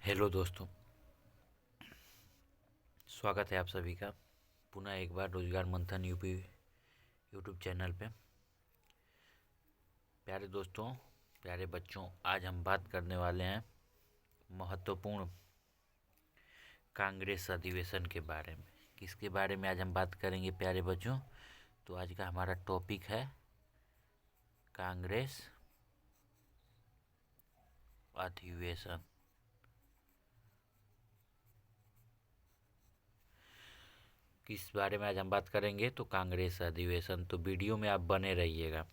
Hello दोस्तों, स्वागत है आप सभी का पुनः एक बार रोजगार मंथन यूपी यूट्यूब चैनल पे। प्यारे दोस्तों, प्यारे बच्चों, आज हम बात करने वाले हैं महत्वपूर्ण कांग्रेस अधिवेशन के बारे में। किसके बारे में आज हम बात करेंगे प्यारे बच्चों? तो आज का हमारा टॉपिक है कांग्रेस अधिवेशन। किस बारे में आज हम बात करेंगे? तो कांग्रेस अधिवेशन। तो वीडियो में आप बने रहिएगा।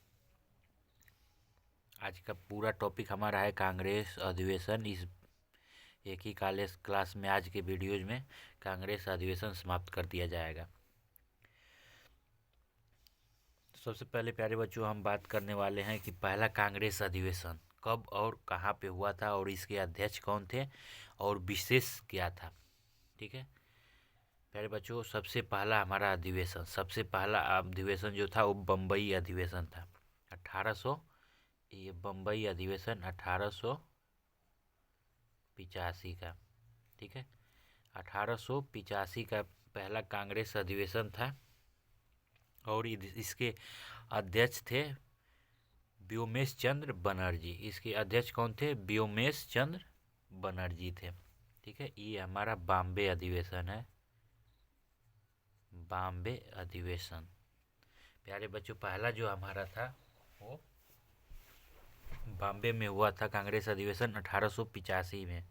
आज का पूरा टॉपिक हमारा है कांग्रेस अधिवेशन। इस एक ही क्लास में आज के वीडियोज में कांग्रेस अधिवेशन समाप्त कर दिया जाएगा। सबसे पहले प्यारे बच्चों हम बात करने वाले हैं कि पहला कांग्रेस अधिवेशन कब और कहाँ पे हुआ था और इसके अध्यक्ष कौन थे और विशेष क्या था। ठीक है प्यारे बच्चों, सबसे पहला अधिवेशन जो था वो बम्बई अधिवेशन था। 1800 ये बम्बई अधिवेशन 1885 का। ठीक है, 1885 का पहला कांग्रेस अधिवेशन था और इसके अध्यक्ष थे व्योमेश चंद्र बनर्जी। इसके अध्यक्ष कौन थे? व्योमेश चंद्र बनर्जी थे। ठीक है, ये हमारा बॉम्बे अधिवेशन है, बॉम्बे अधिवेशन। प्यारे बच्चों, पहला जो हमारा था वो बॉम्बे में हुआ था कांग्रेस अधिवेशन 1885 में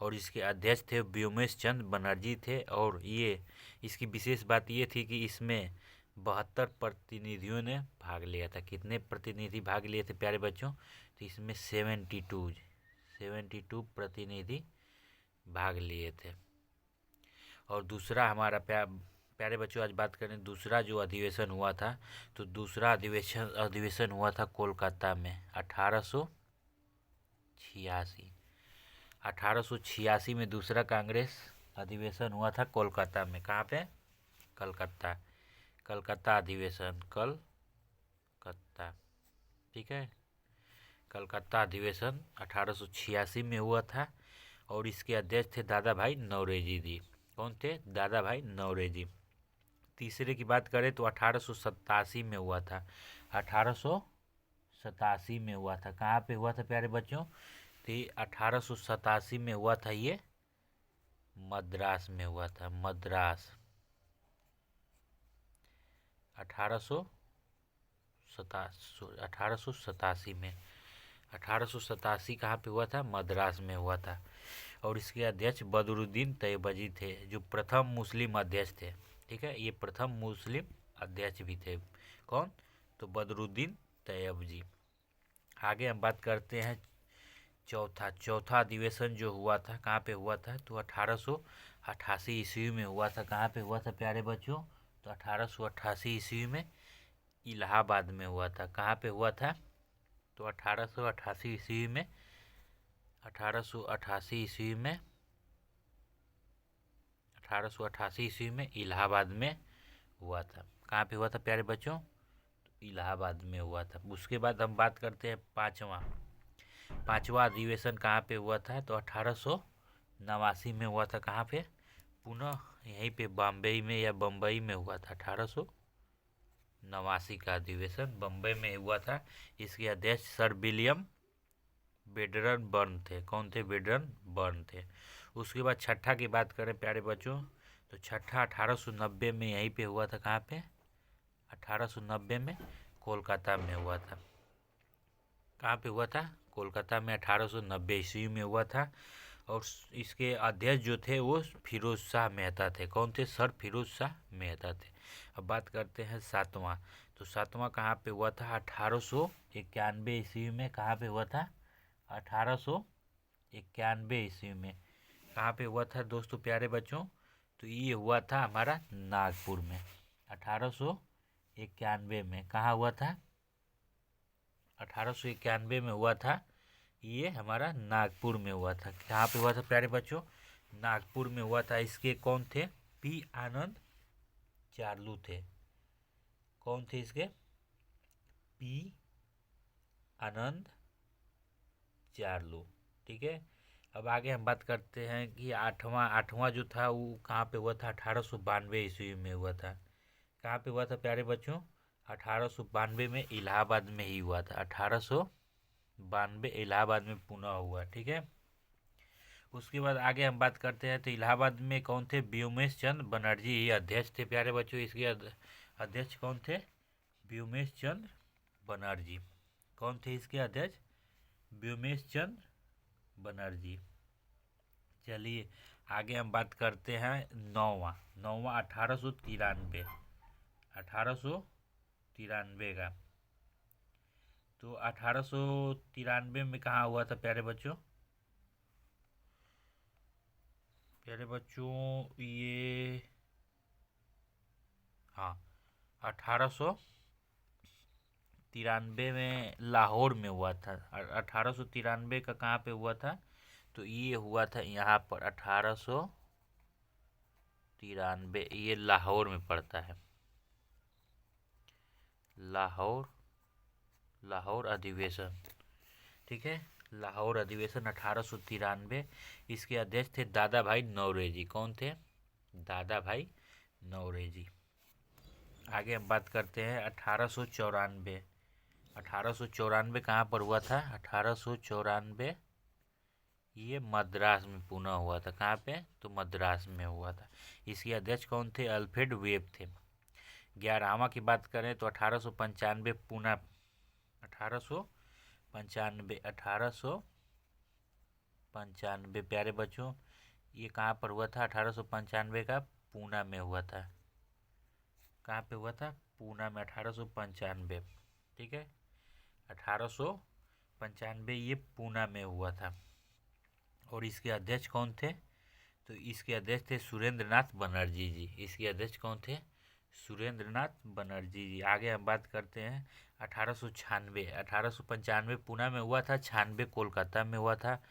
और इसके अध्यक्ष थे व्योमेश चंद्र बनर्जी थे। और ये इसकी विशेष बात ये थी कि इसमें 72 प्रतिनिधियों ने भाग लिया था। कितने प्रतिनिधि भाग लिए थे प्यारे बच्चों? तो इसमें 72 प्रतिनिधि भाग लिए थे। और दूसरा हमारा प्यारे बच्चों आज बात करें दूसरा जो अधिवेशन हुआ था, तो दूसरा अधिवेशन हुआ था कोलकाता में 1886। 1886 में दूसरा कांग्रेस अधिवेशन हुआ था कोलकाता में। कहाँ पे? कलकत्ता। कलकत्ता अधिवेशन, कलकत्ता। ठीक है, कलकत्ता अधिवेशन 1886 में हुआ था और इसके अध्यक्ष थे दादा भाई नौरोजी जी। कौन थे? दादा भाई नौरोजी। तीसरे की बात करें तो 1887 में हुआ था। 1887 में हुआ था। कहाँ पे हुआ था प्यारे बच्चों? तो 1887 में हुआ था, ये मद्रास में हुआ था, मद्रास। 1887 में 1887 कहाँ पे हुआ था? मद्रास में हुआ था और इसके अध्यक्ष बदरुद्दीन तैयबजी थे, जो प्रथम मुस्लिम अध्यक्ष थे। ठीक है, ये प्रथम मुस्लिम अध्यक्ष भी थे। कौन? तो बदरुद्दीन तैयबजी। आगे हम बात करते हैं चौथा अधिवेशन जो हुआ था, कहाँ पे हुआ था? तो 1888 ईस्वी में हुआ था। कहाँ पे हुआ था प्यारे बच्चों? तो 1888 ईस्वी में इलाहाबाद में हुआ था। कहाँ पे हुआ था? तो 1888 ईस्वी में 1888 ईस्वी में 1888 ईस्वी में इलाहाबाद में हुआ था। कहाँ पे हुआ था प्यारे बच्चों? तो इलाहाबाद में हुआ था। उसके बाद हम बात करते हैं पांचवा अधिवेशन कहाँ पे हुआ था? तो 1889 में हुआ था। कहाँ पे? पुनः यहीं पे बॉम्बे में या बम्बई में हुआ था। 1889 का अधिवेशन बम्बई में हुआ था। इसके अध्यक्ष सर विलियम बेडरन बर्न थे। कौन थे? बेडरन बर्न थे। उसके बाद छठा की बात करें प्यारे बच्चों, तो छठा 1890 में यहीं पे हुआ था। कहाँ पे? 1890 में कोलकाता में हुआ था। कहाँ पे हुआ था? कोलकाता में 1890 ईस्वी में हुआ था और इसके अध्यक्ष जो थे वो फिरोज शाह मेहता थे। कौन थे? सर फिरोज शाह मेहता थे। अब बात करते हैं सातवां। तो सातवां कहाँ पे हुआ था? 1891 ईस्वी में। कहाँ पे हुआ था? 1891 ईस्वी में। कहाँ पे हुआ था दोस्तों प्यारे बच्चों? तो ये हुआ था हमारा नागपुर में 1891 में। कहाँ हुआ था? 1891 में हुआ था, ये हमारा नागपुर में हुआ था। कहाँ पे हुआ था प्यारे बच्चों? नागपुर में हुआ था। इसके कौन थे? पी आनंद चार्लू थे। कौन थे इसके? पी आनंद चार्लू। ठीक है, अब आगे हम बात करते हैं कि आठवां आठवां जो था वो कहाँ पे हुआ था, 1892 ईस्वी में हुआ था। कहाँ पे हुआ था प्यारे बच्चों, 1892 में इलाहाबाद में ही हुआ था। 1892 इलाहाबाद में पुनः हुआ, ठीक है। उसके बाद आगे हम बात करते हैं तो इलाहाबाद में कौन थे, व्योमेश चंद्र बनर्जी ये अध्यक्ष थे प्यारे बच्चों। इसके अध्यक्ष कौन थे, व्योमेश चंद्र बनर्जी। कौन थे इसके अध्यक्ष, व्योमेश चंद्र बनर्जी। चलिए आगे हम बात करते हैं नौवां नौवां 1893 1893 का। तो 1893 में कहाँ हुआ था प्यारे बच्चों, प्यारे बच्चों ये, हाँ, 1893 में लाहौर में हुआ था। 1893 का कहाँ पे हुआ था, तो ये हुआ था यहाँ पर 1893, ये लाहौर में पड़ता है। लाहौर, लाहौर अधिवेशन, ठीक है। लाहौर अधिवेशन 1893। इसके अध्यक्ष थे दादा भाई नौरोजी। कौन थे, दादा भाई नौरोजी। आगे हम बात करते हैं 1894। 1894 कहाँ पर हुआ था, 1894 ये मद्रास में पुनः हुआ था। कहाँ पे, तो मद्रास में हुआ था। इसके अध्यक्ष कौन थे, अल्फ्रेड वेब थे। 11वां की बात करें तो 1895 पुनः, 1895 1895 प्यारे बच्चों ये कहाँ पर हुआ था, 1895 का पूना में हुआ था। कहाँ पे हुआ था, पूना में 1895, ठीक है। 1895 ये पूना में हुआ था। और इसके अध्यक्ष कौन थे, तो इसके अध्यक्ष थे सुरेंद्र नाथ बनर्जी जी। इसके अध्यक्ष कौन थे, सुरेंद्र नाथ बनर्जी जी। आगे हम बात करते हैं 1896। 1895 पूना में हुआ था, 96 कोलकाता में हुआ था।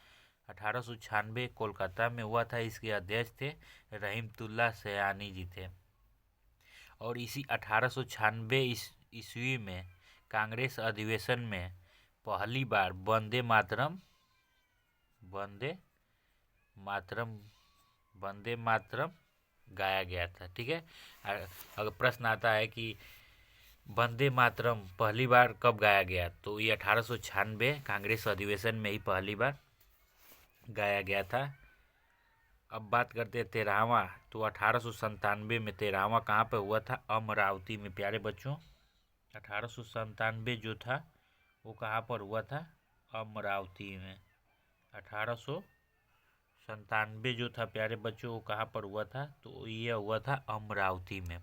1896 कोलकाता में हुआ था। इसके अध्यक्ष थे रहीमतुल्ला सयानी जी थे। और इसी 1896 ईस्वी में कांग्रेस अधिवेशन में पहली बार वंदे मातरम, वंदे मातरम, वंदे मातरम गाया गया था, ठीक है। अगर प्रश्न आता है कि वंदे मातरम पहली बार कब गाया गया, तो ये 1896 कांग्रेस अधिवेशन में ही पहली बार गाया गया था। अब बात करते हैं 13वां, तो 1897 में 13वां कहाँ पे हुआ था, अमरावती में प्यारे बच्चों। 1897 जो था वो कहाँ पर हुआ था, अमरावती में। 1897 जो था प्यारे बच्चों वो कहाँ पर हुआ था, तो ये हुआ था अमरावती में।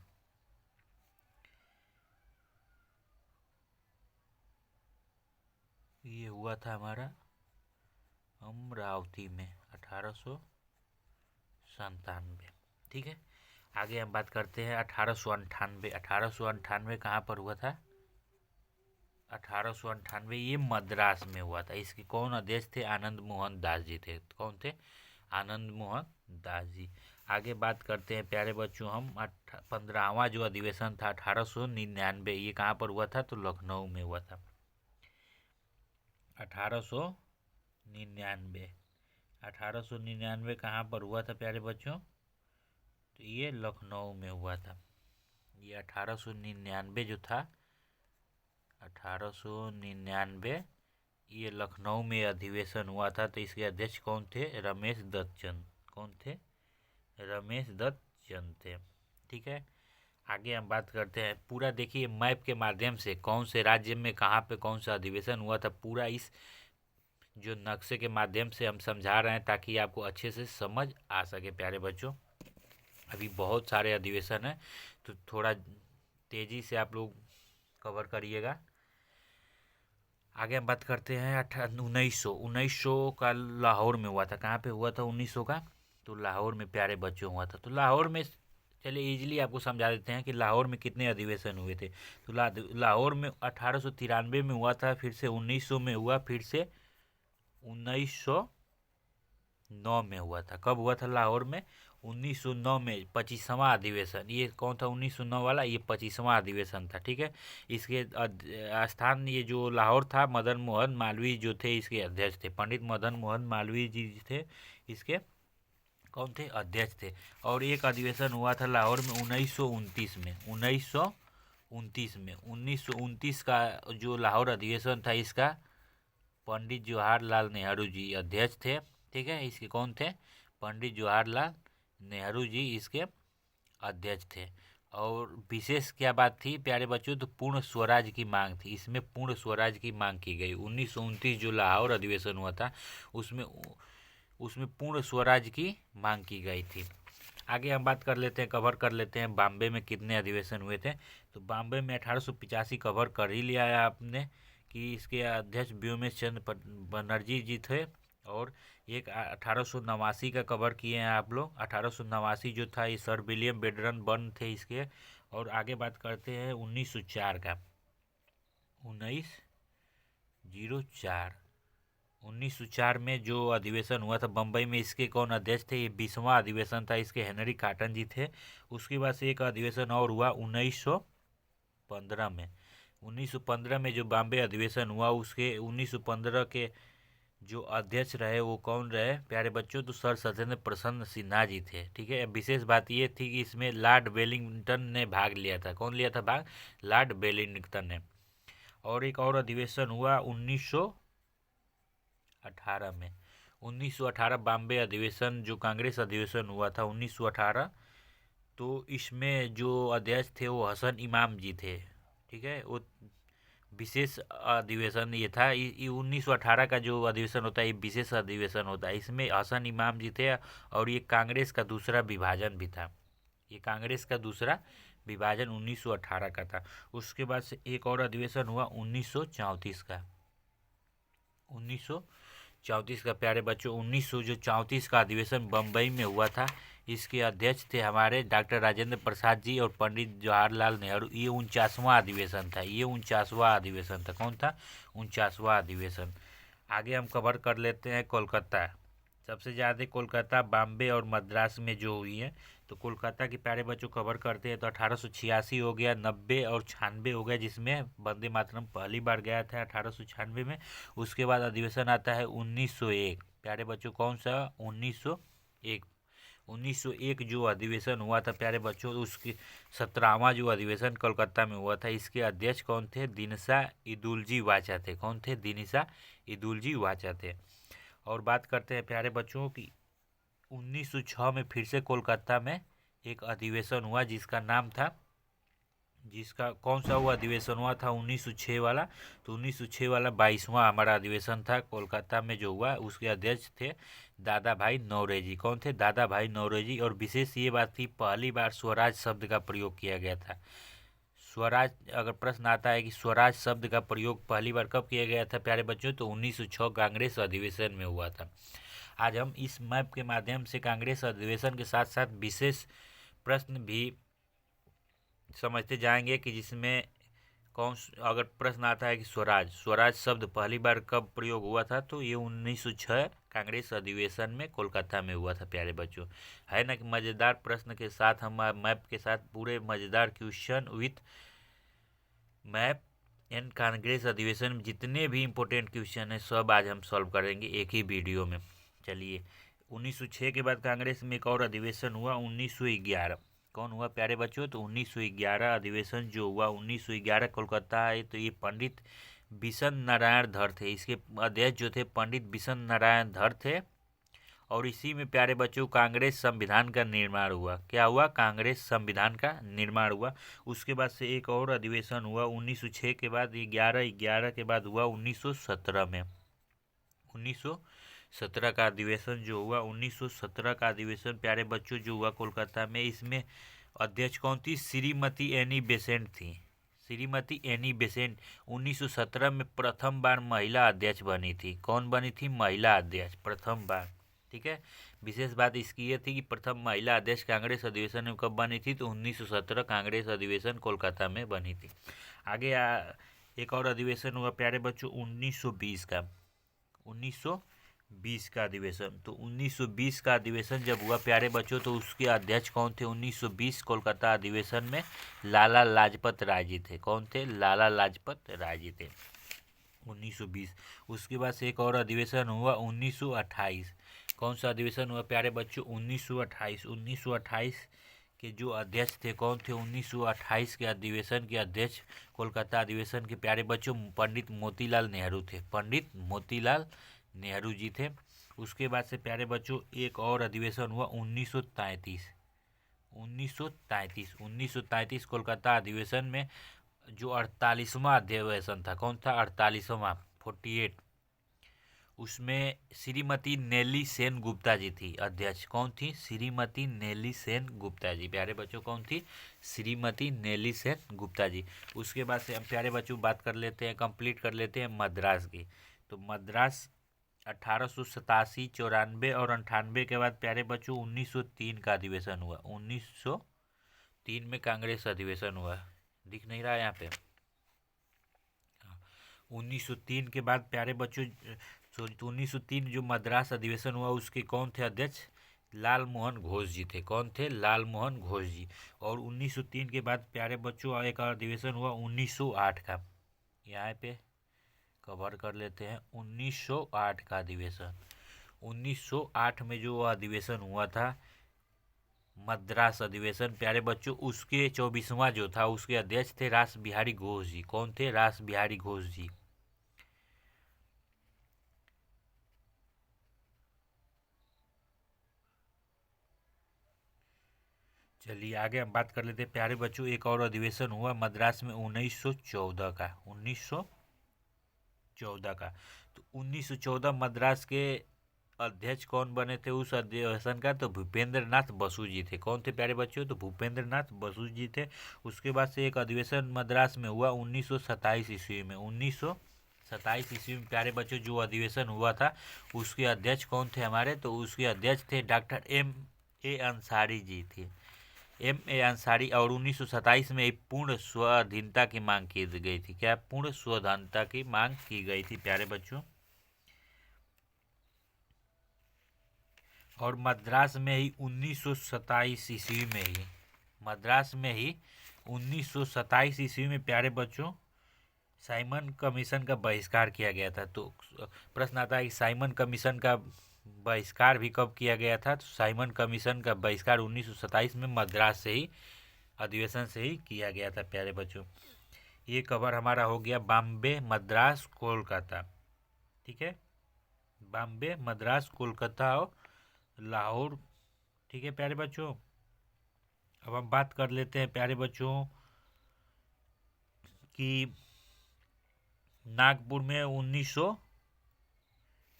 ये हुआ था हमारा अमरावती में 1897, ठीक है। आगे हम बात करते हैं 1898। 1898 कहाँ पर हुआ था, 1898 ये मद्रास में हुआ था। इसके कौन अध्यक्ष थे, आनंद मोहन दास जी थे। कौन थे, आनंद मोहन दास जी। आगे बात करते हैं प्यारे बच्चों हम 15वां जो अधिवेशन था 1899, ये कहाँ पर हुआ था, तो लखनऊ में हुआ था। 1899, 1899 कहाँ पर हुआ था प्यारे बच्चों, तो ये लखनऊ में हुआ था। ये 1899 जो था, 1899 ये लखनऊ में अधिवेशन हुआ था। तो इसके अध्यक्ष कौन थे, रमेश दत्तचंद। कौन थे, रमेश दत्तचंद थे, ठीक है। आगे हम बात करते हैं पूरा देखिए मैप के माध्यम से कौन से राज्य में कहाँ पे कौन सा अधिवेशन हुआ था, पूरा इस जो नक्शे के माध्यम से हम समझा रहे हैं ताकि आपको अच्छे से समझ आ सके प्यारे बच्चों। अभी बहुत सारे अधिवेशन हैं तो थोड़ा तेज़ी से आप लोग कवर करिएगा। आगे हम बात करते हैं 1900 का लाहौर में हुआ था। कहाँ पे हुआ था 1900 का, तो लाहौर में प्यारे बच्चों हुआ था। तो लाहौर में चलिए इजीली आपको समझा देते हैं कि लाहौर में कितने अधिवेशन हुए थे। तो लाहौर में 1893 में हुआ था, फिर से 1900 में हुआ, फिर से 1900 1909 में हुआ था। कब हुआ था लाहौर में? 1909 में 25वां अधिवेशन। ये कौन था 1909 वाला? ये 25वां अधिवेशन था। ठीक है, इसके स्थान ये जो लाहौर था, मदन मोहन मालवीय जो थे इसके अध्यक्ष थे। पंडित मदन मोहन मालवीय जी थे इसके कौन थे? अध्यक्ष थे। और एक अधिवेशन हुआ था लाहौर में 1929 में। 1929 का जो लाहौर अधिवेशन था इसका पंडित जवाहरलाल नेहरू जी अध्यक्ष थे। ठीक है, इसके कौन थे? पंडित जवाहरलाल नेहरू जी इसके अध्यक्ष थे। और विशेष क्या बात थी प्यारे बच्चों? तो पूर्ण स्वराज की मांग थी। इसमें पूर्ण स्वराज की मांग की गई। 1929 जो लाहौर अधिवेशन हुआ था उसमें उसमें पूर्ण स्वराज की मांग की गई थी। आगे हम बात कर लेते हैं, कवर कर लेते हैं बॉम्बे में कितने अधिवेशन हुए थे। तो बॉम्बे में 1885 कवर कर ही लिया है आपने कि इसके अध्यक्ष व्योमेश चंद्र बनर्जी जी थे। और एक 1889 का कवर किए हैं आप लोग। 1889 जो था ये सर विलियम बेडरन बर्न थे इसके। और आगे बात करते हैं 1904 का। 1904 1904 में जो अधिवेशन हुआ था बम्बई में, इसके कौन अध्यक्ष थे? ये 20वां अधिवेशन था, इसके हेनरी कॉटन जी थे। उसके बाद से एक अधिवेशन और हुआ 1915 में। 1915 में जो बॉम्बे अधिवेशन हुआ उसके 1915 के जो अध्यक्ष रहे वो कौन रहे प्यारे बच्चों? तो सर सत्येंद्र प्रसन्न सिन्हा जी थे। ठीक है, विशेष बात ये थी कि इसमें लॉर्ड वेलिंगटन ने भाग लिया था। कौन लिया था भाग? लॉर्ड वेलिंगटन ने। और एक और अधिवेशन हुआ 1918 में। 1918 बॉम्बे अधिवेशन जो कांग्रेस अधिवेशन हुआ था 1918। तो इसमें जो अध्यक्ष थे वो हसन इमाम जी थे। ठीक है, वो विशेष अधिवेशन ये था। 1918 का जो अधिवेशन होता है ये विशेष अधिवेशन होता है। इसमें हसन इमाम जी थे। और ये कांग्रेस का दूसरा विभाजन भी था। ये कांग्रेस का दूसरा विभाजन 1918 का था। उसके बाद से एक और अधिवेशन हुआ 1934 का। 1934 का प्यारे बच्चों 1934 का अधिवेशन बम्बई में हुआ था। इसके अध्यक्ष थे हमारे डॉक्टर राजेंद्र प्रसाद जी और पंडित जवाहरलाल नेहरू। ये 49वां अधिवेशन था। ये 49वां अधिवेशन था। कौन था? 49वां अधिवेशन। आगे हम कवर कर लेते हैं कोलकाता। सबसे ज़्यादा कोलकाता, बॉम्बे और मद्रास में जो हुई है। तो कोलकाता के प्यारे बच्चों कवर करते हैं तो 1886 हो गया, 90 और 96 हो गया, जिसमें वंदे मातरम पहली बार गया था 1896 में। उसके बाद अधिवेशन आता है 1901 प्यारे बच्चों। कौन सा? 1901। 1901 जो अधिवेशन हुआ था प्यारे बच्चों उसकी 17वां जो अधिवेशन कोलकाता में हुआ था। इसके अध्यक्ष कौन थे? दिनशा ईदुलजी वाचा थे। कौन थे? दिनशा ईदुलजी वाचा थे। और बात करते हैं प्यारे बच्चों की 1906 में फिर से कोलकाता में एक अधिवेशन हुआ जिसका कौन सा हुआ अधिवेशन हुआ था 1906 वाला। तो 1906 वाला 22वां हमारा अधिवेशन था कोलकाता में जो हुआ। उसके अध्यक्ष थे दादा भाई नौरोजी। कौन थे? दादा भाई नौरोजी। और विशेष ये बात थी पहली बार स्वराज शब्द का प्रयोग किया गया था। स्वराज, अगर प्रश्न आता है कि स्वराज शब्द का प्रयोग पहली बार कब किया गया था प्यारे बच्चों, तो 1906 कांग्रेस अधिवेशन में हुआ था। आज हम इस मैप के माध्यम से कांग्रेस अधिवेशन के साथ साथ विशेष प्रश्न भी समझते जाएंगे कि जिसमें अगर प्रश्न आता है कि स्वराज शब्द पहली बार कब प्रयोग हुआ था, तो ये 1906 कांग्रेस अधिवेशन में कोलकाता में हुआ था प्यारे बच्चों। है ना कि मज़ेदार प्रश्न के साथ हम मैप के साथ पूरे मज़ेदार question with map and Congress अधिवेशन में जितने भी इम्पोर्टेंट क्वेश्चन हैं सब आज हम सॉल्व करेंगे एक ही वीडियो में। चलिए, 1906 के बाद कांग्रेस में एक और अधिवेशन हुआ 1911। कौन हुआ प्यारे बच्चों? तो 1911 अधिवेशन जो हुआ 1911 कोलकाता है। तो ये पंडित बिशन नारायण धर थे। इसके अध्यक्ष जो थे पंडित बिशन नारायण धर थे। और इसी में प्यारे बच्चों कांग्रेस संविधान का निर्माण हुआ। क्या हुआ? कांग्रेस संविधान का निर्माण हुआ। उसके बाद से एक और अधिवेशन हुआ 1906 के बाद 11 के बाद हुआ 1917 में। 1917 का अधिवेशन जो हुआ 1917 का अधिवेशन प्यारे बच्चों जो हुआ कोलकाता में, इसमें अध्यक्ष कौन थी? श्रीमती एनी बेसेंट थी। श्रीमती एनी बेसेंट 1917 में प्रथम बार महिला अध्यक्ष बनी थी। कौन बनी थी? महिला अध्यक्ष प्रथम बार। ठीक है, विशेष बात इसकी ये थी कि प्रथम महिला अध्यक्ष कांग्रेस अधिवेशन में कब बनी थी? तो 1917 कांग्रेस अधिवेशन कोलकाता में बनी थी। आगे एक और अधिवेशन हुआ प्यारे बच्चों 1920 का। 20 का अधिवेशन। तो 1920 का अधिवेशन जब हुआ प्यारे बच्चों, तो उसके अध्यक्ष कौन थे? 1920 कोलकाता अधिवेशन में लाला लाजपत राय जी थे। कौन थे? लाला लाजपत राय जी थे 1920। उसके बाद से एक और अधिवेशन हुआ 1928। कौन सा अधिवेशन हुआ प्यारे बच्चों? 1928। 1928 के जो अध्यक्ष थे कौन थे? 1928 के अधिवेशन के अध्यक्ष कोलकाता अधिवेशन के प्यारे बच्चों पंडित मोतीलाल नेहरू थे। पंडित मोतीलाल नेहरू जी थे। उसके बाद से प्यारे बच्चों एक और अधिवेशन हुआ 1933। 1933 1933 कोलकाता अधिवेशन में जो 48वां अधिवेशन था, कौन था? 48वां 48। उसमें श्रीमती नेली सेन गुप्ता जी थी अध्यक्ष। कौन थी? श्रीमती नेली सेन गुप्ता जी। प्यारे बच्चों कौन थी? श्रीमती नेली सेन गुप्ता जी। उसके बाद से हम प्यारे बच्चों बात कर लेते हैं, कंप्लीट कर लेते हैं मद्रास की। तो मद्रास 1887, 94 और 98 के बाद प्यारे बच्चों 1903 का अधिवेशन हुआ। 1903 में कांग्रेस अधिवेशन हुआ। दिख नहीं रहा है यहाँ पे? 1903 के बाद प्यारे बच्चों 1903 जो मद्रास अधिवेशन हुआ उसके कौन थे अध्यक्ष? लाल मोहन घोष जी थे। कौन थे? लाल मोहन घोष जी। और 1903 के बाद प्यारे बच्चों एक और अधिवेशन हुआ 1908 का। यहाँ पे कवर कर लेते हैं 1908 का अधिवेशन। 1908 में जो अधिवेशन हुआ था मद्रास अधिवेशन प्यारे बच्चों, उसके 24वां जो था उसके अध्यक्ष थे रास बिहारी घोष जी। कौन थे? रास बिहारी घोष जी। चलिए आगे हम बात कर लेते हैं प्यारे बच्चों। एक और अधिवेशन हुआ मद्रास में 1914 का। 1914 का। तो 1914 मद्रास के अध्यक्ष कौन बने थे उस अधिवेशन का? तो भूपेंद्र नाथ बसु जी थे। कौन थे प्यारे बच्चों? तो भूपेंद्र नाथ बसु जी थे। उसके बाद से एक अधिवेशन मद्रास में हुआ 1927 ईस्वी में। 1927 ईस्वी में प्यारे बच्चों जो अधिवेशन हुआ था उसके अध्यक्ष कौन थे हमारे? तो उसके अध्यक्ष थे डॉक्टर M.A. अंसारी जी थे। M.A. अंसारी। और 1927 में पूर्ण स्वाधीनता की मांग की गई थी। क्या? पूर्ण स्वाधीनता की मांग की गई थी प्यारे बच्चों। और मद्रास में ही 1927 ईस्वी में ही मद्रास में ही 1927 ईस्वी में प्यारे बच्चों साइमन कमीशन का बहिष्कार किया गया था। तो प्रश्न आता है कि साइमन कमीशन का बहिष्कार भी कब किया गया था? तो साइमन कमीशन का बहिष्कार 1927 में मद्रास से ही अधिवेशन से ही किया गया था प्यारे बच्चों। ये कवर हमारा हो गया बॉम्बे, मद्रास, कोलकाता। ठीक है, बॉम्बे, मद्रास, कोलकाता और लाहौर। ठीक है प्यारे बच्चों। अब हम बात कर लेते हैं प्यारे बच्चों कि नागपुर में 1900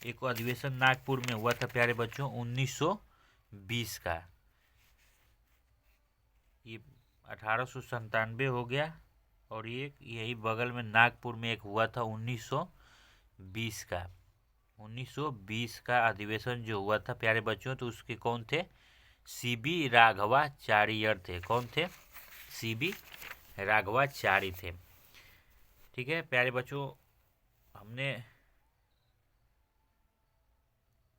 एक अधिवेशन नागपुर में हुआ था प्यारे बच्चों 1920 का। ये 1897 हो गया। और ये यही बगल में नागपुर में एक हुआ था 1920 का। 1920 का अधिवेशन जो हुआ था प्यारे बच्चों, तो उसके कौन थे? CB राघवाचार्य थे। कौन थे? CB राघवाचार्य थे। ठीक है प्यारे बच्चों, हमने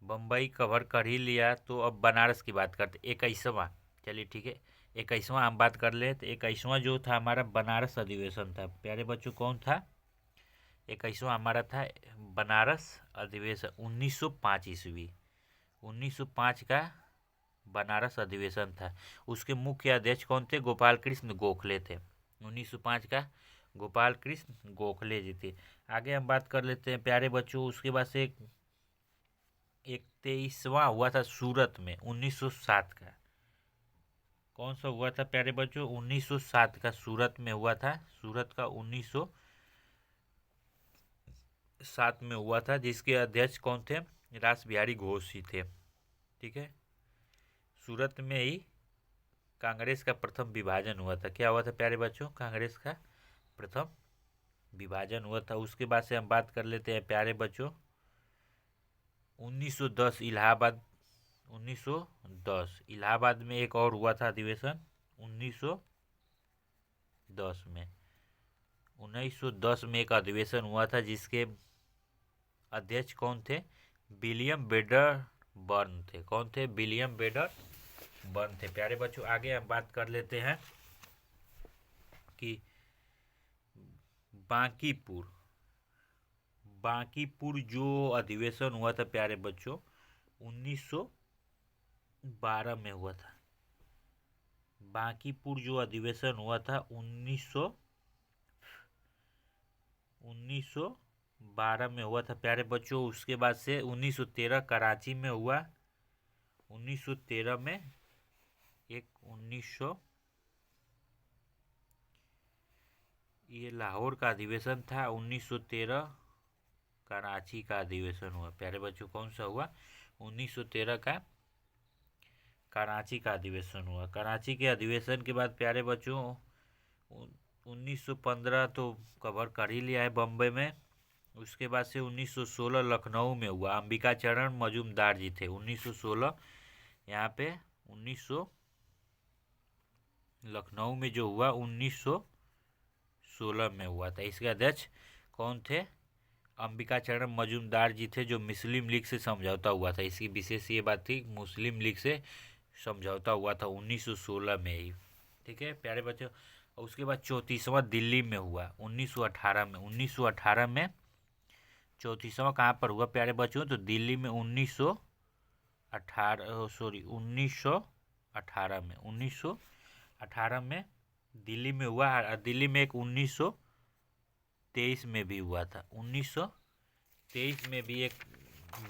बम्बई कवर कर ही लिया, तो अब बनारस की बात करते 21वां। चलिए ठीक है, 21वां हम बात कर ले। तो 21वां जो था हमारा बनारस अधिवेशन था प्यारे बच्चों। कौन था? 21वां हमारा था बनारस अधिवेशन 1905 ईस्वी। 1905 का बनारस अधिवेशन था। उसके मुख्य अध्यक्ष कौन थे? गोपाल कृष्ण गोखले थे। 1905 का गोपाल कृष्ण गोखले जी थे। आगे हम बात कर लेते हैं प्यारे बच्चों। उसके बाद से एक 23वां हुआ था सूरत में 1907 का। कौन सा हुआ था प्यारे बच्चों? 1907 का सूरत में हुआ था। सूरत का 1907 में हुआ था, जिसके अध्यक्ष कौन थे? रास बिहारी घोष जी थे। ठीक है, सूरत में ही कांग्रेस का प्रथम विभाजन हुआ था। क्या हुआ था प्यारे बच्चों? कांग्रेस का प्रथम विभाजन हुआ था। उसके बाद से हम बात कर लेते हैं प्यारे बच्चों 1910 इलाहाबाद। 1910 इलाहाबाद में एक और हुआ था अधिवेशन 1910 में। 1910 में एक अधिवेशन हुआ था जिसके अध्यक्ष कौन थे? विलियम बेडर बर्न थे। कौन थे? विलियम बेडर बर्न थे। प्यारे बच्चों आगे हम बात कर लेते हैं कि बांकीपुर बांकीपुर जो अधिवेशन हुआ था प्यारे बच्चों 1912 में हुआ था। बांकीपुर जो अधिवेशन हुआ था 1912 में हुआ था प्यारे बच्चों। उसके बाद से 1913 कराची में हुआ। 1913 में एक 1900 ये लाहौर का अधिवेशन था। 1913 कराची का अधिवेशन हुआ। प्यारे बच्चों कौन सा हुआ? 1913 का कराची का अधिवेशन हुआ। कराची के अधिवेशन के बाद प्यारे बच्चों 1915 तो कवर कर ही लिया है बम्बई में। उसके बाद से 1916 लखनऊ में हुआ। अंबिका चरण मजूमदार जी थे 1916 यहाँ पे 1900 लखनऊ में जो हुआ 1916 में हुआ था। इसके अध्यक्ष कौन थे? अंबिका चरण मजूमदार जी थे, जो मुस्लिम लीग से समझौता हुआ था। इसकी विशेष ये बात थी, मुस्लिम लीग से समझौता हुआ था 1916 में ही। ठीक है प्यारे बच्चों। उसके बाद 34वां दिल्ली में हुआ 1918 में। 1918 में 34वां कहाँ पर हुआ प्यारे बच्चों? तो दिल्ली में 1918 में दिल्ली में हुआ। दिल्ली में एक 1923 में भी हुआ था। 1923 में भी एक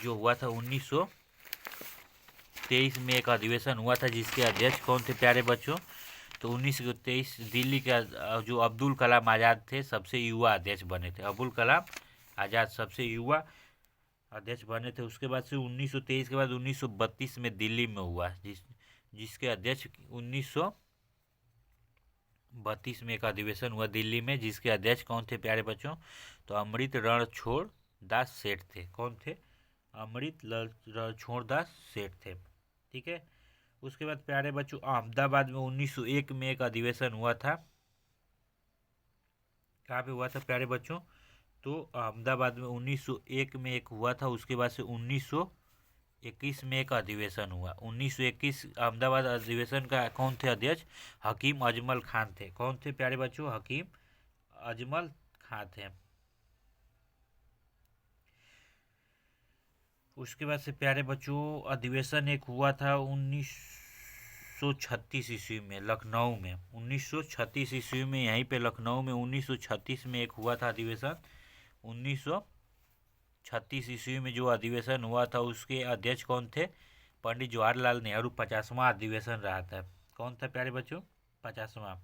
जो हुआ था 1923 में एक अधिवेशन हुआ था, जिसके अध्यक्ष कौन थे प्यारे बच्चों? तो 1923 दिल्ली के जो अब्दुल कलाम आज़ाद थे सबसे युवा अध्यक्ष बने थे। अब्दुल कलाम आज़ाद सबसे युवा अध्यक्ष बने थे। उसके बाद से 1923 के बाद 1932 में दिल्ली में हुआ, जिसके अध्यक्ष 1932 में एक अधिवेशन हुआ दिल्ली में, जिसके अध्यक्ष कौन थे प्यारे बच्चों? तो अमृत रणछोड़ दास सेठ थे। कौन थे? अमृत रणछोड़ दास सेठ थे। ठीक है। उसके बाद प्यारे बच्चों अहमदाबाद में 1901 में एक अधिवेशन हुआ था। कहाँ पे हुआ था प्यारे बच्चों? तो अहमदाबाद में 1901 में एक हुआ था। उसके बाद से 1921 में एक अधिवेशन हुआ। 1921 अहमदाबाद अधिवेशन का कौन थे अध्यक्ष? हकीम अजमल खान थे। कौन थे प्यारे बच्चों? हकीम अजमल खान थे। उसके बाद से प्यारे बच्चों अधिवेशन एक हुआ था 1936 ईस्वी में लखनऊ में। 1936 ईस्वी में यहीं पे लखनऊ में 1936 में एक हुआ था अधिवेशन। 1936 ईस्वी में जो अधिवेशन हुआ था उसके अध्यक्ष कौन थे? पंडित जवाहरलाल नेहरू। 50वां अधिवेशन रहा था। कौन था प्यारे बच्चों? 50वां।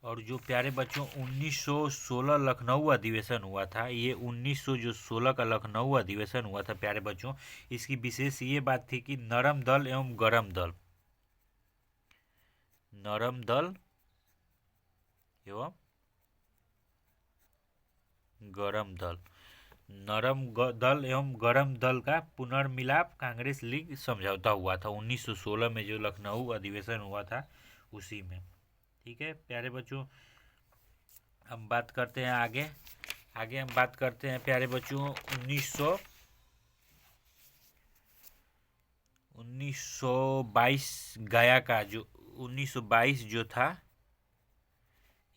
और जो प्यारे बच्चों 1916 लखनऊ अधिवेशन हुआ था, ये 1916 का लखनऊ अधिवेशन हुआ था प्यारे बच्चों। इसकी विशेष ये बात थी कि नरम दल एवं गरम दल एवं गरम दल दल एवं गरम दल का पुनर्मिलाप कांग्रेस लीग समझौता हुआ था 1916 में, जो लखनऊ अधिवेशन हुआ था उसी में। ठीक है प्यारे बच्चों, हम बात करते हैं आगे हम बात करते हैं प्यारे बच्चों 1922 गया का जो 1922 जो था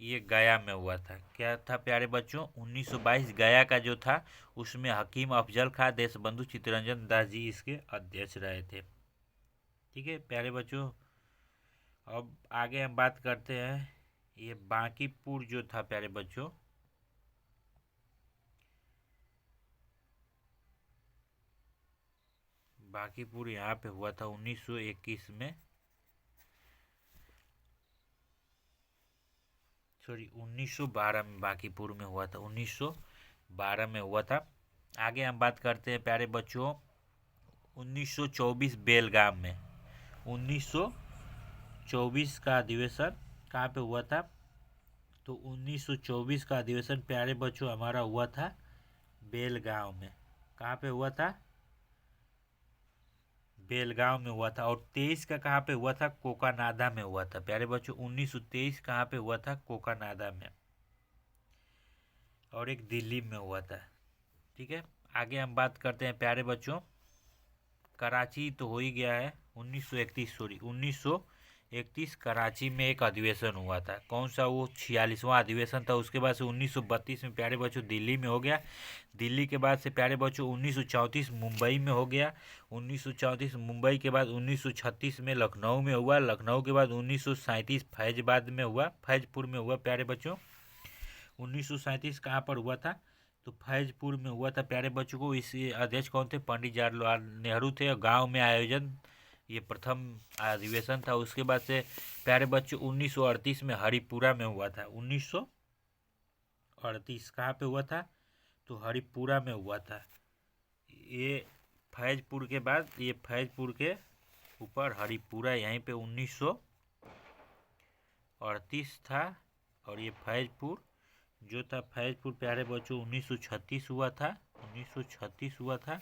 ये गया में हुआ था। क्या था प्यारे बच्चों? 1922 गया का जो था उसमें हकीम अफजल खां देशबंधु चित्तरंजन दास जी इसके अध्यक्ष रहे थे। ठीक है प्यारे बच्चों, अब आगे हम बात करते हैं ये बांकीपुर जो था प्यारे बच्चों, बांकीपुर यहाँ पे हुआ था 1921 में, 1912 में बांकीपुर में हुआ था। 1912 में हुआ था। आगे हम बात करते हैं प्यारे बच्चों 1924 बेलगाम में। 1924 का अधिवेशन कहाँ पे हुआ था? तो 1924 का अधिवेशन प्यारे बच्चों हमारा हुआ था बेलगांव में। कहाँ पे हुआ था? बेलगांव में हुआ था। और 23 का कहाँ पे हुआ था? कोकानादा में हुआ था प्यारे बच्चों। 1923 कहाँ पे हुआ था? कोकानादा में। और एक दिल्ली में हुआ था। ठीक है, आगे हम बात करते हैं प्यारे बच्चों। कराची तो हो ही गया है। 1931 कराची में एक अधिवेशन हुआ था। कौन सा? वो 46वां अधिवेशन था। उसके बाद से 1932 में प्यारे बच्चों दिल्ली में हो गया। दिल्ली के बाद से प्यारे बच्चों 1934 मुंबई में हो गया। 1934 मुंबई के बाद 1936 में लखनऊ में हुआ। लखनऊ के बाद 1937 फैजाबाद में हुआ, फैजपुर में हुआ प्यारे बच्चों। 1937 कहाँ पर हुआ था? तो फैजपुर में हुआ था प्यारे बच्चों को। इस अध्यक्ष कौन थे? पंडित जवाहरलाल नेहरू थे। और गाँव में आयोजन ये प्रथम अधिवेशन था। उसके बाद से प्यारे बच्चों 1938 में हरिपुरा में हुआ था। 1938 कहाँ पे हुआ था? तो हरिपुरा में हुआ था। ये फैजपुर के बाद, ये फैजपुर के ऊपर हरिपुरा, यहीं पे 1938 था। और ये फैजपुर जो था, फैजपुर प्यारे बच्चों 1936 हुआ था। 1936 हुआ था।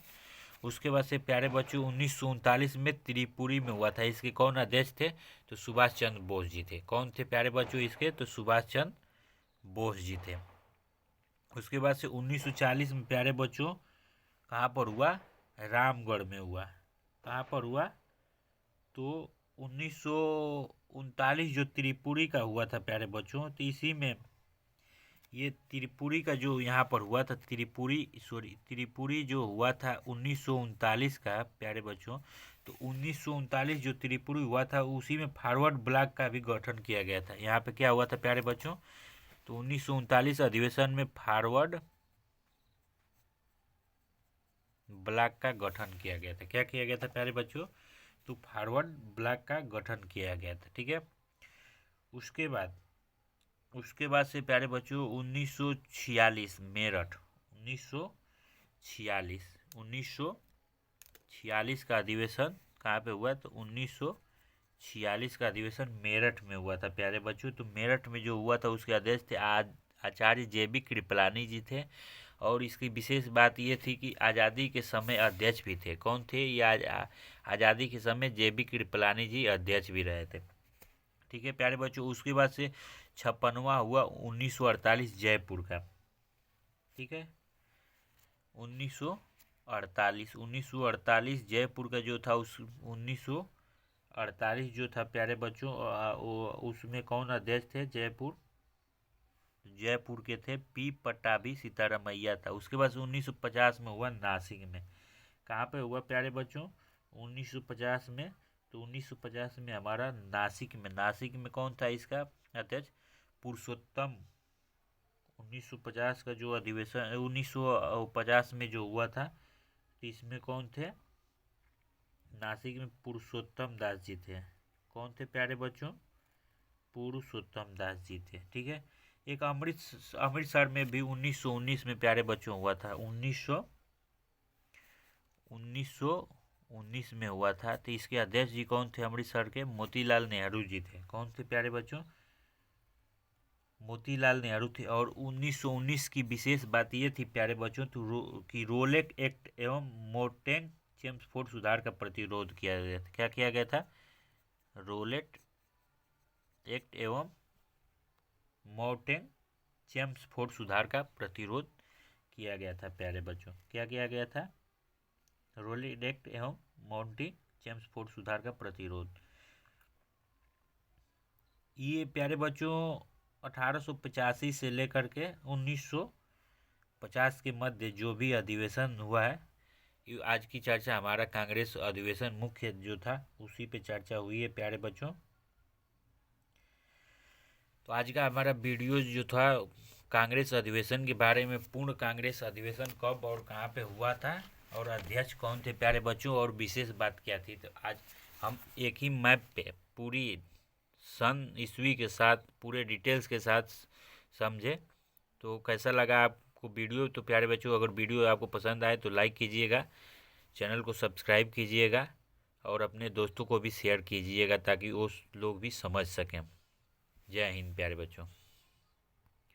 उसके बाद से प्यारे बच्चों 1939 में त्रिपुरी में हुआ था। इसके कौन अध्यक्ष थे? तो सुभाष चंद्र बोस जी थे। कौन थे प्यारे बच्चों इसके? तो सुभाष चंद्र बोस जी थे। उसके बाद से 1940 में प्यारे बच्चों कहाँ पर हुआ? रामगढ़ में हुआ। कहाँ पर हुआ? तो 1939 जो त्रिपुरी का हुआ था प्यारे बच्चों, तो इसी में ये त्रिपुरी का जो यहाँ पर हुआ था, त्रिपुरी जो हुआ था 1939 का प्यारे बच्चों, तो 1939 जो त्रिपुरी हुआ था उसी में फॉरवर्ड ब्लॉक का भी गठन किया गया था। यहाँ पे क्या हुआ था प्यारे बच्चों? तो 1939 अधिवेशन में फॉरवर्ड ब्लॉक का गठन किया गया था। क्या किया गया था प्यारे बच्चों? तो फॉरवर्ड ब्लॉक का गठन किया गया था। ठीक है, उसके बाद से प्यारे बच्चों 1946 मेरठ, 1946 का अधिवेशन कहाँ पे हुआ? तो 1946 का अधिवेशन मेरठ में हुआ था प्यारे बच्चों। तो मेरठ में जो हुआ था उसके अध्यक्ष थे आचार्य JB कृपलानी जी थे। और इसकी विशेष बात ये थी कि आज़ादी के समय अध्यक्ष भी थे। कौन थे ये? आज़ादी के समय JB कृपलानी जी अध्यक्ष भी रहे थे। ठीक है प्यारे बच्चों, उसके बाद से 56वां हुआ 1948 जयपुर का। ठीक है, 1948 जयपुर का जो था, उस 1948 जो था प्यारे बच्चों, उसमें कौन अध्यक्ष थे? जयपुर के थे P पट्टाभी सीतारामैया था। उसके बाद 1950 में हुआ नासिक में। कहाँ पे हुआ प्यारे बच्चों? 1950 में। तो 1950 में हमारा नासिक में कौन था इसका अध्यक्ष? पुरुषोत्तम। 1950 का जो अधिवेशन 1950 में जो हुआ था, तो इसमें कौन थे? नासिक में पुरुषोत्तम दास जी थे। कौन थे प्यारे बच्चों? पुरुषोत्तम दास जी थे। ठीक है, एक अमृतसर में भी 1919 में प्यारे बच्चों हुआ था। 1919 में हुआ था। तो इसके अध्यक्ष जी कौन थे? अमृतसर के मोतीलाल नेहरू जी थे। कौन थे प्यारे बच्चों? मोतीलाल नेहरू थे। और 1919 की विशेष बात ये थी प्यारे बच्चों कि रोलेट एक्ट एवं मोर्टेन चेम्सफोर्ड सुधार का प्रतिरोध किया गया था। क्या किया गया था? रोलेट एक्ट एवं मोर्टेन चेम्सफोर्ड सुधार का प्रतिरोध किया गया था प्यारे बच्चों। क्या किया गया था? रोलेट एक्ट एवं मोर्टेन चेम्सफोर्ड सुधार का प्रतिरोध। ये प्यारे बच्चों 1885 से लेकर के 1950 के मध्य जो भी अधिवेशन हुआ है, आज की चर्चा हमारा कांग्रेस अधिवेशन मुख्य जो था उसी पे चर्चा हुई है प्यारे बच्चों। तो आज का हमारा वीडियो जो था कांग्रेस अधिवेशन के बारे में, पूर्ण कांग्रेस अधिवेशन कब और कहाँ पे हुआ था और अध्यक्ष कौन थे प्यारे बच्चों, और विशेष बात क्या थी, तो आज हम एक ही मैप पे पूरी सन ईस्वी के साथ पूरे डिटेल्स के साथ समझे। तो कैसा लगा आपको वीडियो? तो प्यारे बच्चों, अगर वीडियो आपको पसंद आए तो लाइक कीजिएगा, चैनल को सब्सक्राइब कीजिएगा और अपने दोस्तों को भी शेयर कीजिएगा ताकि वो लोग भी समझ सकें। जय हिंद प्यारे बच्चों।